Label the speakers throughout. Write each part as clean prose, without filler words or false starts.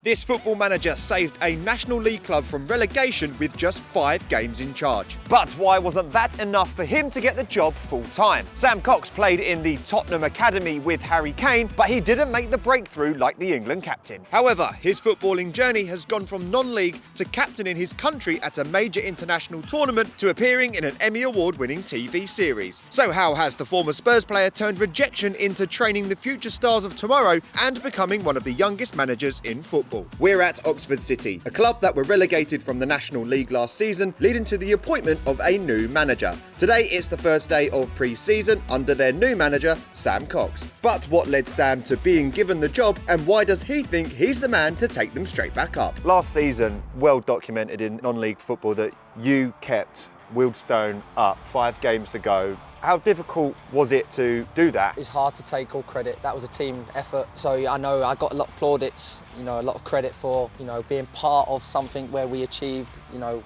Speaker 1: This football manager saved a National League club from relegation with just 5 games in charge. But why wasn't that enough for him to get the job full-time? Sam Cox played in the Tottenham academy with Harry Kane, but he didn't make the breakthrough like the England captain. However, his footballing journey has gone from non-league to captaining his country at a major international tournament to appearing in an Emmy Award-winning TV series. So how has the former Spurs player turned rejection into training the future stars of tomorrow and becoming one of the youngest managers in football? We're at Oxford City, a club that were relegated from the National League last season, leading to the appointment of a new manager. Today it's the first day of pre-season under their new manager, Sam Cox. But what led Sam to being given the job, and why does he think he's the man to take them straight back up? Last season, well documented in non-league football that you kept Wealdstone up 5 games to go. How difficult was it to do that?
Speaker 2: It's hard to take all credit. That was a team effort. So I know I got a lot of plaudits, a lot of credit for, being part of something where we achieved,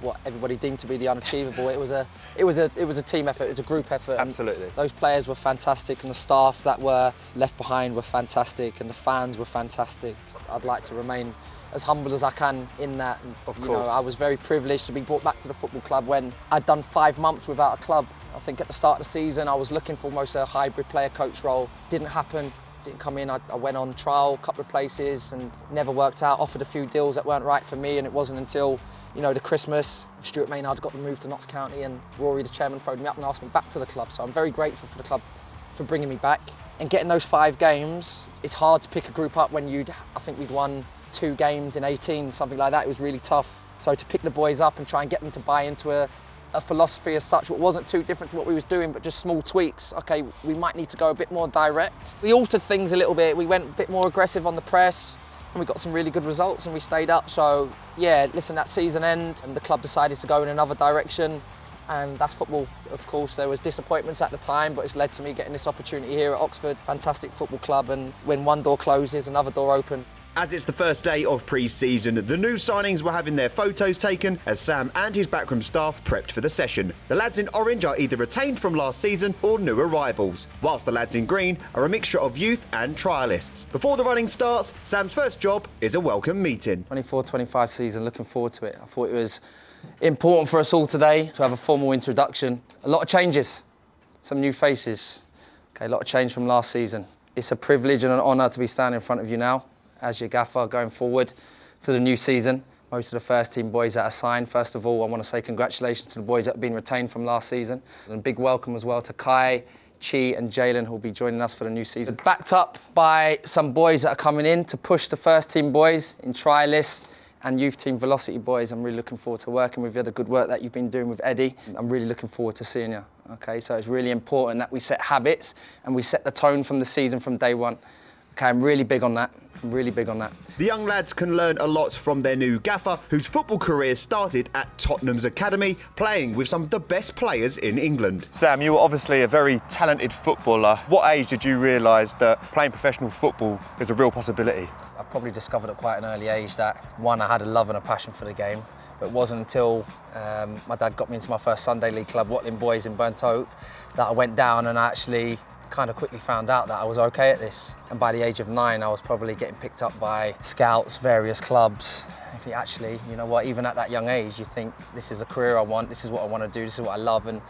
Speaker 2: what everybody deemed to be the unachievable. It was a team effort. It was a group effort.
Speaker 1: Absolutely.
Speaker 2: And those players were fantastic, and the staff that were left behind were fantastic, and the fans were fantastic. I'd like to remain as humble as I can in that. And,
Speaker 1: of course.
Speaker 2: I was very privileged to be brought back to the football club when I'd done 5 months without a club. I think at the start of the season I was looking for almost a hybrid player-coach role. Didn't happen, didn't come in. I went on trial a couple of places and never worked out. Offered a few deals that weren't right for me, and it wasn't until the Christmas Stuart Maynard got the move to Notts County and Rory, the chairman, phoned me up and asked me back to the club. So I'm very grateful for the club for bringing me back. And getting those 5 games, it's hard to pick a group up when I think we'd won 2 games in 18, something like that. It was really tough. So to pick the boys up and try and get them to buy into a philosophy as such, what wasn't too different to what we was doing, but just small tweaks. Okay, we might need to go a bit more direct. We altered things a little bit. We went a bit more aggressive on the press, and we got some really good results, and we stayed up. So yeah, listen, that season end, and the club decided to go in another direction, and that's football. Of course, there was disappointments at the time, but it's led to me getting this opportunity here at Oxford. Fantastic football club, and when one door closes, another door opens. As it's the first day of pre-season, the new signings were having their photos taken as Sam and his backroom staff prepped for the session. The lads in orange are either retained from last season or new arrivals, whilst the lads in green are a mixture of youth and trialists. Before the running starts, Sam's first job is a welcome meeting. 24-25 season, looking forward to it. I thought it was important for us all today to have a formal introduction. A lot of changes, some new faces. Okay, a lot of change from last season. It's a privilege and an honour to be standing in front of you now as your gaffer going forward for the new season. Most of the first team boys that are signed. First of all, I want to say congratulations to the boys that have been retained from last season. And a big welcome as well to Kai, Chi and Jalen, who will be joining us for the new season. Backed up by some boys that are coming in to push the first team boys in trialists and youth team velocity boys. I'm really looking forward to working with you, the good work that you've been doing with Eddie. I'm really looking forward to seeing you. Okay, so it's really important that we set habits and we set the tone from the season from day one. Okay, I'm really big on that. The young lads can learn a lot from their new gaffer, whose football career started at Tottenham's academy, playing with some of the best players in England. Sam, you were obviously a very talented footballer. What age did you realise that playing professional football is a real possibility? I probably discovered at quite an early age that, one, I had a love and a passion for the game. But it wasn't until my dad got me into my first Sunday League club, Watling Boys in Burnt Oak, that I went down and actually kind of quickly found out that I was okay at this. And by the age of 9, I was probably getting picked up by scouts, various clubs. If you actually, even at that young age, you think this is a career I want, this is what I want to do, this is what I love. And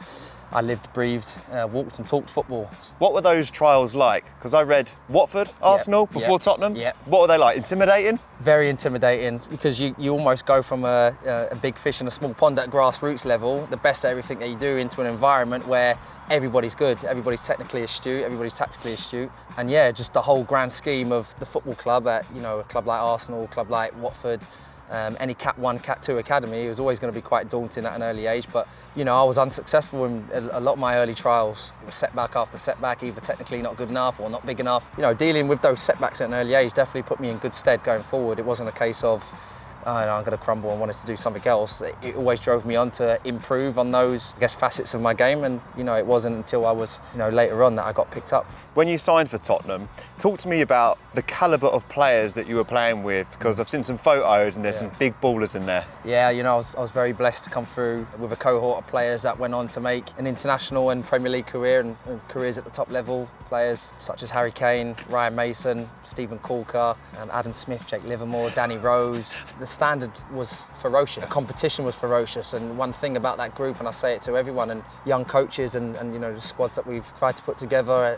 Speaker 2: I lived, breathed, walked and talked football. What were those trials like? Because I read Watford, Arsenal, before Tottenham. Yeah. What were they like? Intimidating? Very intimidating, because you almost go from a big fish in a small pond at grassroots level, the best at everything that you do, into an environment where everybody's good, everybody's technically astute, everybody's tactically astute. And yeah, just the whole grand scheme of the football club at, a club like Arsenal, a club like Watford, any Cat 1, Cat 2 academy, it was always going to be quite daunting at an early age. But, I was unsuccessful in a lot of my early trials. It was setback after setback, either technically not good enough or not big enough. Dealing with those setbacks at an early age definitely put me in good stead going forward. It wasn't a case of, I'm going to crumble and wanted to do something else. It always drove me on to improve on those, facets of my game. And, it wasn't until I was, later on that I got picked up.
Speaker 1: When you signed for Tottenham, talk to me about the calibre of players that you were playing with, because I've seen some photos and there's some big ballers in there.
Speaker 2: Yeah, you know, I was very blessed to come through with a cohort of players that went on to make an international and Premier League career and careers at the top level. Players such as Harry Kane, Ryan Mason, Stephen Corker, Adam Smith, Jake Livermore, Danny Rose. The standard was ferocious. The competition was ferocious, and one thing about that group, and I say it to everyone, and young coaches and you know, the squads that we've tried to put together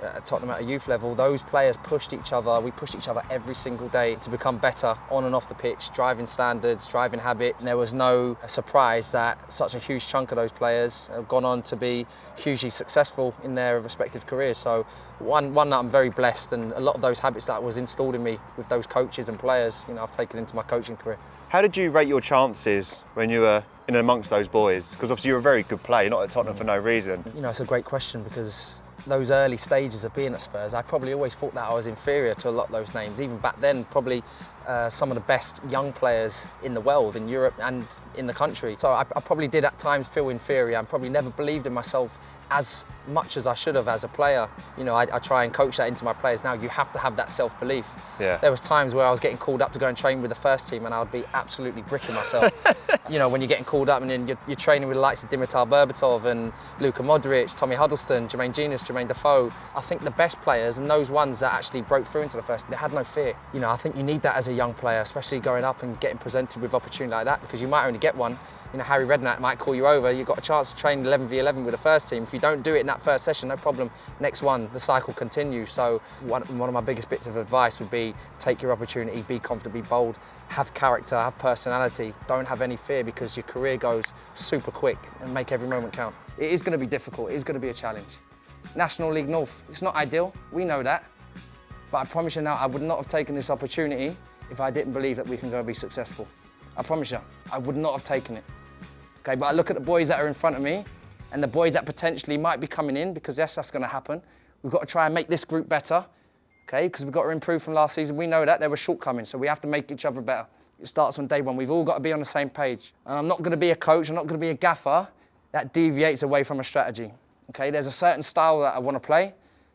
Speaker 2: at Tottenham at a youth level, those players pushed each other. We pushed each other every single day to become better on and off the pitch, driving standards, driving habits. And there was no surprise that such a huge chunk of those players have gone on to be hugely successful in their respective careers. So one that I'm very blessed, and a lot of those habits that was installed in me with those coaches and players, you know, I've taken into my coaching career.
Speaker 1: How did you rate your chances when you were in amongst those boys? Because obviously you're a very good player, you're not at Tottenham for no reason.
Speaker 2: You know, it's a great question, because those early stages of being at Spurs, I probably always thought that I was inferior to a lot of those names. Even back then, probably some of the best young players in the world, in Europe and in the country. So I probably did at times feel inferior and probably never believed in myself as much as I should have as a player. You know, I try and coach that into my players now. You have to have that self-belief.
Speaker 1: Yeah.
Speaker 2: There was times where I was getting called up to go and train with the first team and I would be absolutely bricking myself. You know, when you're getting called up and then you're training with the likes of Dimitar Berbatov and Luka Modric, Tommy Huddleston, Jermaine Genius, Jermaine Defoe. I think the best players and those ones that actually broke through into the first, they had no fear. You know, I think you need that as a young player, especially going up and getting presented with opportunity like that, because you might only get one. You know, Harry Redknapp might call you over. You've got a chance to train 11v11 with the first team. If you don't do it in that first session, no problem. Next one, the cycle continues. So one of my biggest bits of advice would be take your opportunity, be confident, be bold, have character, have personality. Don't have any fear, because your career goes super quick, and make every moment count. It is going to be difficult. It is going to be a challenge. National League North, it's not ideal. We know that. But I promise you now, I would not have taken this opportunity if I didn't believe that we can go and be successful. I promise you, I would not have taken it. Okay, but I look at the boys that are in front of me and the boys that potentially might be coming in, because yes, that's going to happen. We've got to try and make this group better, okay, because we've got to improve from last season. We know that there were shortcomings, so we have to make each other better. It starts on day one. We've all got to be on the same page. And I'm not going to be a coach, I'm not going to be a gaffer that deviates away from a strategy. Okay, there's a certain style that I want to play.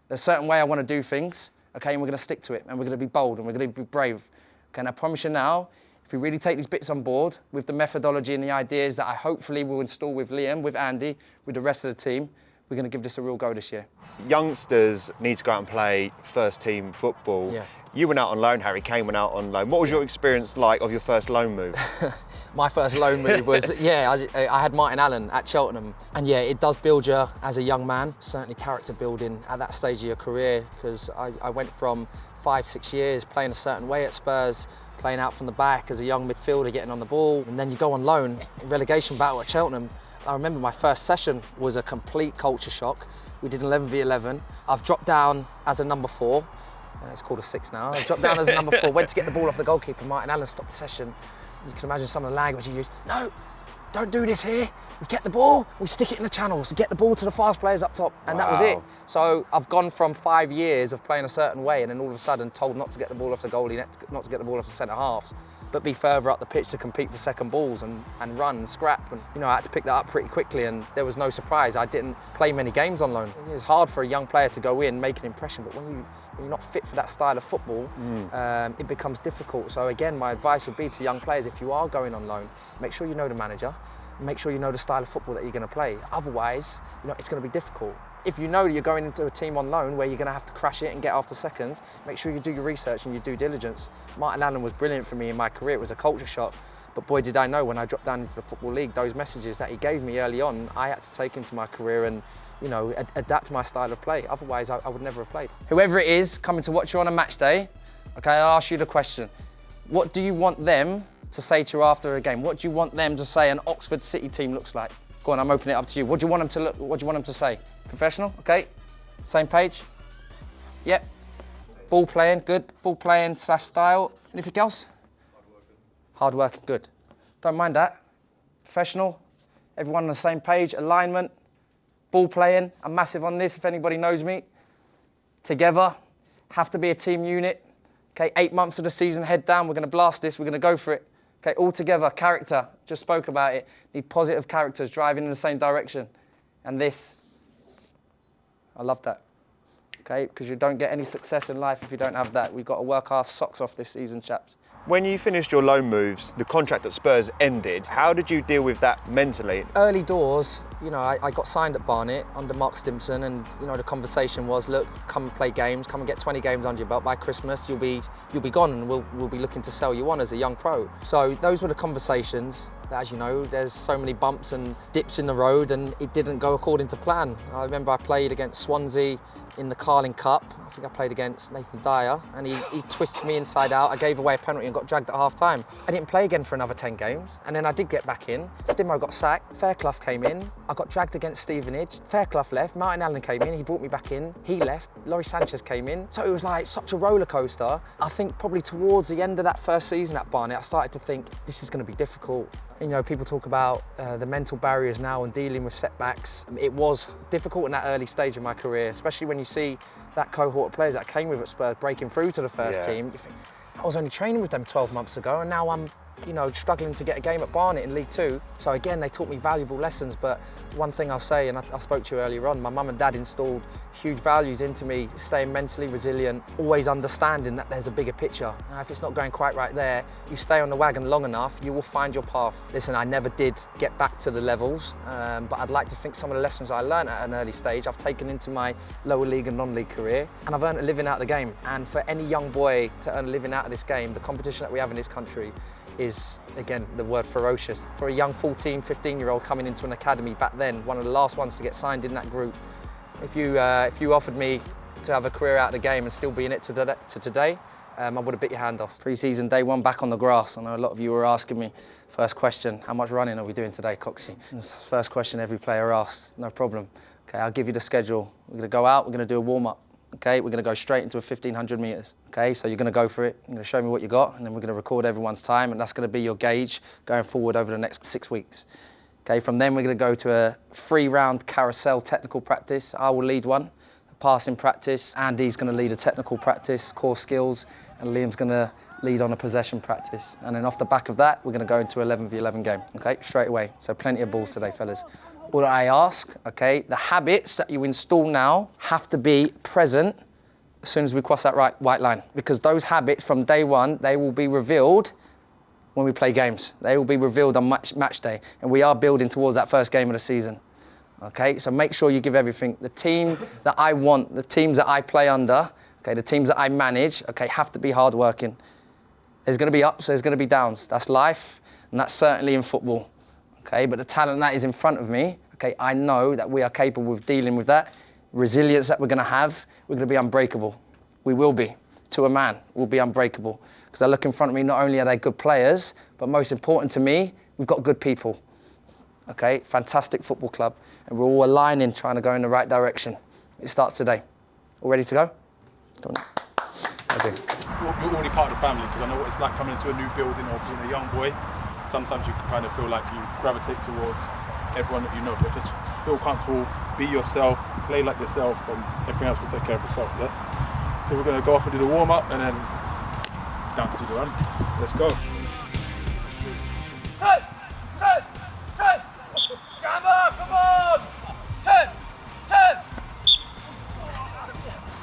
Speaker 2: There's a certain way I want to do things, okay, and we're going to stick to it, and we're going to be bold, and we're going to be brave. Okay, and I promise you now, if we really take these bits on board with the methodology and the ideas that I hopefully will install with Liam, with Andy, with the rest of the team, we're going to give this a real go this year.
Speaker 1: Youngsters need to go out and play first team football.
Speaker 2: Yeah.
Speaker 1: You went out on loan, Harry Kane went out on loan. What was your experience like of your first loan move?
Speaker 2: My first loan move was, I had Martin Allen at Cheltenham. And yeah, it does build you as a young man, certainly character building at that stage of your career, because I went from 5-6 years playing a certain way at Spurs, playing out from the back as a young midfielder, getting on the ball, and then you go on loan, relegation battle at Cheltenham. I remember my first session was a complete culture shock. We did 11v11. I've dropped down as a number 4. It's called a 6 now. I dropped down as a number 4, went to get the ball off the goalkeeper. Martin Allen stopped the session. You can imagine some of the language he used. No, don't do this here. We get the ball, we stick it in the channels, get the ball to the fast players up top, and that was it. So I've gone from 5 years of playing a certain way, and then all of a sudden told not to get the ball off the goalie, not to get the ball off the centre halves, but be further up the pitch to compete for second balls and run and scrap. And you know, I had to pick that up pretty quickly, and there was no surprise. I didn't play many games on loan. It's hard for a young player to go in, make an impression, but when you're not fit for that style of football, it becomes difficult. So again, my advice would be to young players, if you are going on loan, make sure you know the manager, make sure you know the style of football that you're going to play. Otherwise, you know, it's going to be difficult. If you know you're going into a team on loan where you're going to have to crash it and get after seconds, make sure you do your research and your due diligence. Martin Allen was brilliant for me in my career. It was a culture shock. But boy, did I know when I dropped down into the Football League, those messages that he gave me early on, I had to take into my career and, you know, adapt my style of play. Otherwise, I would never have played. Whoever it is coming to watch you on a match day, okay, I'll ask you the question. What do you want them to say to you after a game? What do you want them to say an Oxford City team looks like? Go on, I'm opening it up to you. What do you want them to look? What do you want them to say? Professional, okay? Same page? Yep. Ball playing, good. Ball playing / style. Anything else? Hard working, good. Don't mind that. Professional, everyone on the same page. Alignment, ball playing. I'm massive on this if anybody knows me. Together, have to be a team unit. Okay, 8 months of the season, head down. We're going to blast this. We're going to go for it. Okay, all together, character. Just spoke about it. Need positive characters driving in the same direction. And this. I love that. okay? Because you don't get any success in life if you don't have that. We've got to work our socks off this season, chaps.
Speaker 1: When you finished your loan moves, the contract at Spurs ended. How did you deal with that mentally?
Speaker 2: Early doors, you know, I got signed at Barnet under Mark Stimson, and you know the conversation was, look, come and play games, come and get 20 games under your belt. By Christmas, you'll be gone, and we'll be looking to sell you on as a young pro. So those were the conversations. As you know, there's so many bumps and dips in the road, and it didn't go according to plan. I remember I played against Swansea in the Carling Cup. I think I played against Nathan Dyer, and he twisted me inside out. I gave away a penalty and got dragged at half-time. I didn't play again for another 10 games, and then I did get back in. Stimo got sacked, Fairclough came in. I got dragged against Stevenage. Fairclough left, Martin Allen came in, he brought me back in. He left, Laurie Sanchez came in. So it was like such a roller coaster. I think probably towards the end of that first season at Barnet, I started to think, this is going to be difficult. You know, people talk about the mental barriers now and dealing with setbacks. It was difficult in that early stage of my career, especially when you see that cohort of players that came with at Spurs breaking through to the first team. You think, I was only training with them 12 months ago, and now I'm, you know, struggling to get a game at Barnet in League Two. So again, they taught me valuable lessons, but one thing I'll say, and I spoke to you earlier on, my mum and dad installed huge values into me, staying mentally resilient, always understanding that there's a bigger picture. Now, if it's not going quite right there, you stay on the wagon long enough, you will find your path. Listen, I never did get back to the levels, but I'd like to think some of the lessons I learned at an early stage, I've taken into my lower league and non-league career, and I've earned a living out of the game. And for any young boy to earn a living out of this game, the competition that we have in this country is, again, the word ferocious. For a young 14, 15-year-old coming into an academy back then, one of the last ones to get signed in that group, if you offered me to have a career out of the game and still be in it to today, I would have bit your hand off. Pre-season, day one, back on the grass. I know a lot of you were asking me, first question, how much running are we doing today, Coxie? First question every player asks, no problem. Okay, I'll give you the schedule. We're gonna go out, we're gonna do a warm-up. Okay, we're going to go straight into a 1,500 metres. Okay, so you're going to go for it, you're going to show me what you got, and then we're going to record everyone's time, and that's going to be your gauge going forward over the next 6 weeks. Okay, from then we're going to go to a 3-round carousel technical practice. I will lead one, a passing practice. Andy's going to lead a technical practice, core skills, and Liam's going to lead on a possession practice. And then off the back of that, we're going to go into 11v11 game, okay, straight away. So plenty of balls today, fellas. All I ask, okay, the habits that you install now have to be present as soon as we cross that white line, because those habits from day one, they will be revealed when we play games. They will be revealed on match day, and we are building towards that first game of the season. Okay, so make sure you give everything. The team that I want, the teams that I play under, okay, the teams that I manage, okay, have to be hardworking. There's going to be ups, there's going to be downs. That's life, and that's certainly in football. Okay, but the talent that is in front of me, okay, I know that we are capable of dealing with that. Resilience that we're going to have, we're going to be unbreakable. We will be. To a man, we'll be unbreakable. Because I look in front of me, not only are they good players, but most important to me, we've got good people. Okay, fantastic football club. And we're all aligning, trying to go in the right direction. It starts today. All ready to go? Come on. Okay.
Speaker 3: You're already part of the family, because I know what it's like coming into a new building or being a young boy. Sometimes you can kind of feel like you gravitate towards everyone that you know, but just feel comfortable, be yourself, play like yourself, and everything else will take care of itself, yeah? So we're going to go off and do the warm-up, and then down to the run. Let's go.
Speaker 4: Turn! Turn! Turn! Gamma, come on! Turn! Turn!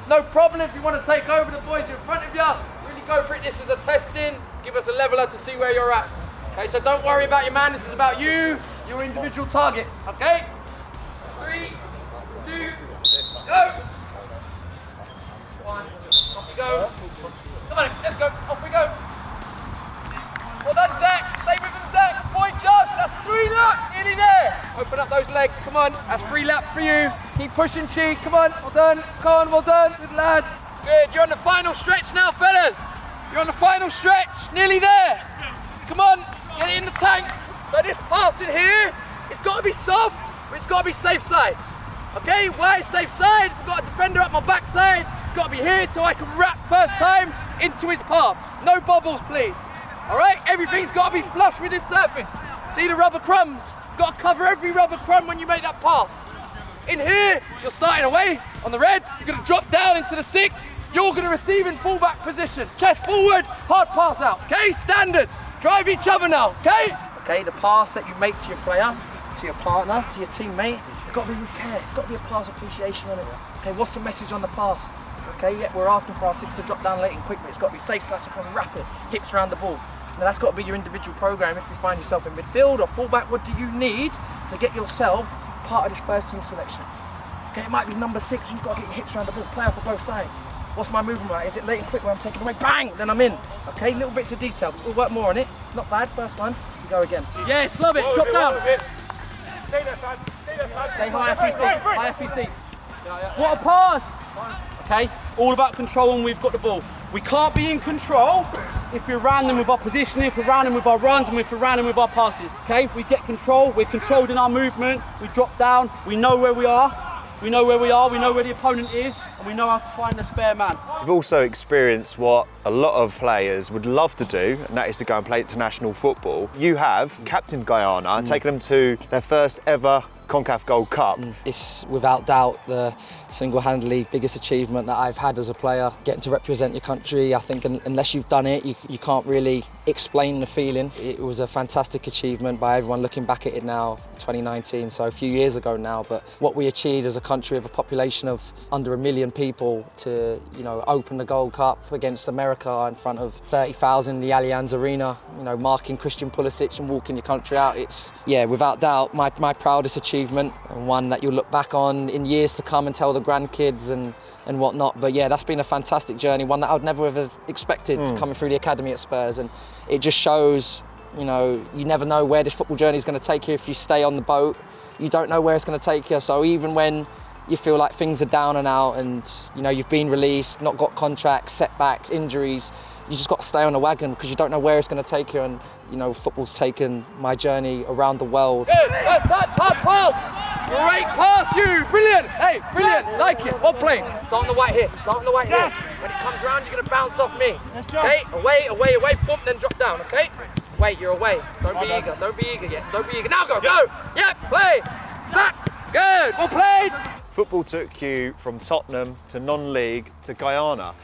Speaker 4: No problem if you want to take over the boys in front of you. Really go for it. This is a testing. Give us a leveler to see where you're at. Okay, so don't worry about your man. This is about you, your individual target. Okay? 3, 2, go! 1, off we go. Come on, let's go. Off we go. Well done, Zach. Stay with him, Zach. Point Josh. That's 3 laps. Nearly there. Open up those legs. Come on. That's 3 laps for you. Keep pushing, Cheek. Come on. Well done. Come on. Well done. Good lad. Good. You're on the final stretch now, fellas. You're on the final stretch. Nearly there. Come on. Get it in the tank. So this pass in here, it's got to be soft, but it's got to be safe side. Okay, why safe side? We've got a defender up my backside. It's got to be here so I can wrap first time into his path. No bubbles, please. All right, everything's got to be flush with this surface. See the rubber crumbs? It's got to cover every rubber crumb when you make that pass. In here, you're starting away on the red. You're going to drop down into the 6. You're going to receive in fullback position. Chest forward, hard pass out. Okay, standards. Drive each other now, okay? Okay, the pass that you make to your player,
Speaker 2: to your partner, to your teammate, it's got to be with care. It's got to be a pass appreciation on it. Okay, what's the message on the pass? Okay, yeah, we're asking for our six to drop down late and quick, but it's got to be safe, slash, and rapid, hips around the ball. Now that's got to be your individual program. If you find yourself in midfield or fullback, what do you need to get yourself part of this first team selection? Okay, it might be number 6, you've got to get your hips around the ball, play off of both sides. What's my movement right? Is it late and quick where I'm taking away, bang, then I'm in. Okay, little bits of detail, we'll work more on it. Not bad, first one, you go again.
Speaker 4: Yes, love it, drop down.
Speaker 3: Stay there, fam. Stay there, fam.
Speaker 2: Stay higher, 50, higher 50.
Speaker 4: What a pass! Okay, all about control and we've got the ball. We can't be in control if we're random with our positioning, if we're random with our runs, and if we're random with our passes. Okay, we get control, we're controlled in our movement, we drop down, we know where we are, we know where the opponent is, and we know how to find the spare man.
Speaker 1: You've also experienced what a lot of players would love to do, and that is to go and play international football. You have captained Guyana, taken them to their first ever CONCACAF Gold Cup.
Speaker 2: It's without doubt the single-handedly biggest achievement that I've had as a player. Getting to represent your country, I think unless you've done it, you can't really explain the feeling. It was a fantastic achievement by everyone looking back at it now, 2019, so a few years ago now, but what we achieved as a country with a population of under 1 million people to, open the Gold Cup against America in front of 30,000 in the Allianz Arena, marking Christian Pulisic and walking your country out. It's, without doubt, my proudest achievement, and one that you'll look back on in years to come and tell the grandkids and whatnot. But yeah, that's been a fantastic journey, one that I would never have expected coming through the academy at Spurs, and it just shows, you never know where this football journey is going to take you. If you stay on the boat, you don't know where it's going to take you. So even when you feel like things are down and out and you've been released, not got contracts, setbacks, injuries, you just got to stay on the wagon because you don't know where it's going to take you. And football's taken my journey around the world.
Speaker 4: Good, first touch, hard pass, great pass, you, brilliant, hey, brilliant, like it, well played. Start on the white here, here. When it comes around, you're going to bounce off me. Okay, away, bump, then drop down, okay? Wait, you're away, don't be eager yet, now go, yep, play, snap, good, well played.
Speaker 1: Football took you from Tottenham to non-league to Guyana.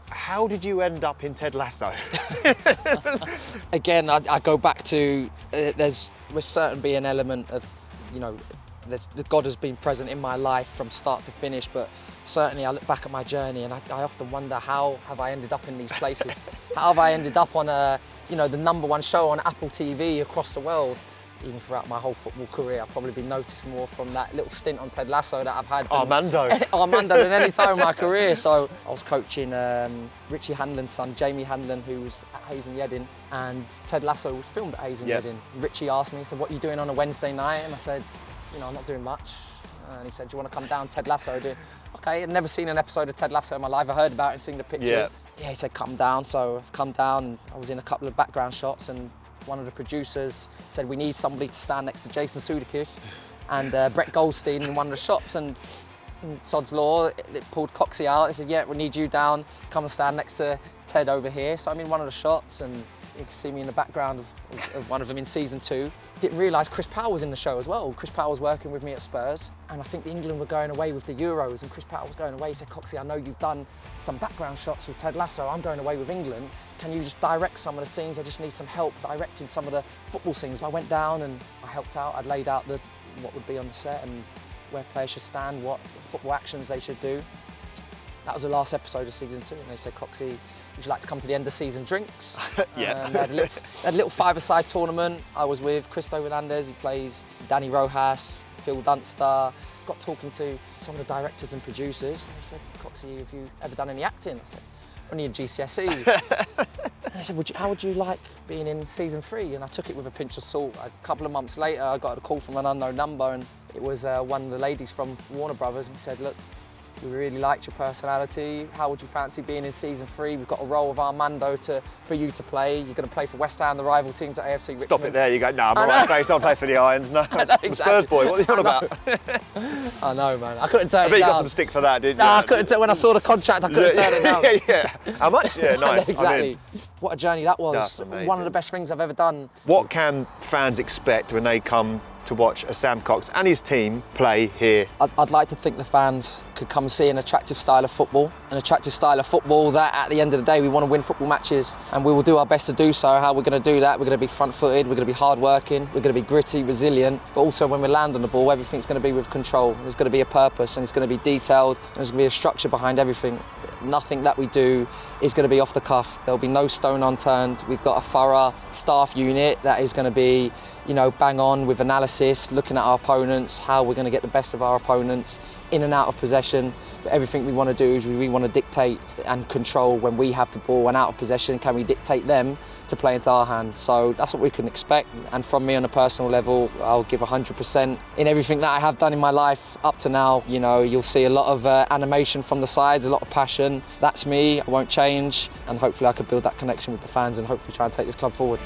Speaker 1: How did you end up in Ted Lasso?
Speaker 2: Again, I go back to, will certainly be an element of, God has been present in my life from start to finish, but certainly I look back at my journey and I often wonder, how have I ended up in these places? How have I ended up on the #1 show on Apple TV across the world? Even throughout my whole football career, I've probably been noticed more from that little stint on Ted Lasso that I've had than any time in my career. So I was coaching Richie Hanlon's son, Jamie Hanlon, who was at Hayes and Yedding, and Ted Lasso was filmed at Hayes and Yedding. Richie asked me, he said, what are you doing on a Wednesday night? And I said, I'm not doing much. And he said, do you want to come down Ted Lasso? Okay, I'd never seen an episode of Ted Lasso in my life. I heard about it and seen the picture. Yeah, he said, come down. So I've come down. I was in a couple of background shots and one of the producers said, we need somebody to stand next to Jason Sudeikis and Brett Goldstein in one of the shots, and Sod's Law, it pulled Coxie out. They said, yeah, we need you down, come and stand next to Ted over here. So I'm in one of the shots and you can see me in the background of one of them in season 2. Didn't realise Chris Powell was in the show as well. Chris Powell was working with me at Spurs, and I think England were going away with the Euros, and Chris Powell was going away. He said, Coxie, I know you've done some background shots with Ted Lasso. I'm going away with England. Can you just direct some of the scenes? I just need some help directing some of the football scenes. I went down and I helped out. I'd laid out what would be on the set and where players should stand, what football actions they should do. That was the last episode of season 2, and they said, Coxie, would you like to come to the end of season drinks?
Speaker 1: Yeah.
Speaker 2: They had a little five-a-side tournament. I was with Cristo Hernandez, he plays Danny Rojas, Phil Dunster. Got talking to some of the directors and producers. And they said, Coxie, have you ever done any acting? I said, only in GCSE. And they said, how would you like being in season 3? And I took it with a pinch of salt. A couple of months later, I got a call from an unknown number, and it was one of the ladies from Warner Brothers, and he said, look, we really liked your personality. How would you fancy being in season 3? We've got a role of Armando for you to play. You're going to play for West Ham, the rival team to AFC Richmond.
Speaker 1: Stop it there, you go, no, I'm all right, thanks, don't play for the Irons, no. I'm a Spurs boy, what are you on about?
Speaker 2: I know, man, I couldn't turn it down.
Speaker 1: I bet you got some stick for that, didn't you?
Speaker 2: No, I couldn't when I saw the contract, I couldn't turn it down.
Speaker 1: Yeah. How much? Yeah, nice.
Speaker 2: Exactly. What a journey that was. One of the best things I've ever done.
Speaker 1: What can fans expect when they come to watch as Sam Cox and his team play here?
Speaker 2: I'd like to think the fans could come and see an attractive style of football. An attractive style of football that at the end of the day we want to win football matches, and we will do our best to do so. How we're going to do that, we're going to be front-footed, we're going to be hard-working, we're going to be gritty, resilient, but also when we land on the ball, everything's going to be with control. There's going to be a purpose and it's going to be detailed and there's going to be a structure behind everything. Nothing that we do is going to be off the cuff. There'll be no stone unturned. We've got a thorough staff unit that is going to be, bang on with analysis, looking at our opponents, how we're going to get the best of our opponents in and out of possession. But everything we want to do is we want to dictate and control when we have the ball, and out of possession, can we dictate them to play into our hands? So that's what we can expect. And from me on a personal level, I'll give 100% in everything that I have done in my life up to now. You'll see a lot of animation from the sides, a lot of passion. That's me, I won't change. And hopefully I can build that connection with the fans and hopefully try and take this club forward.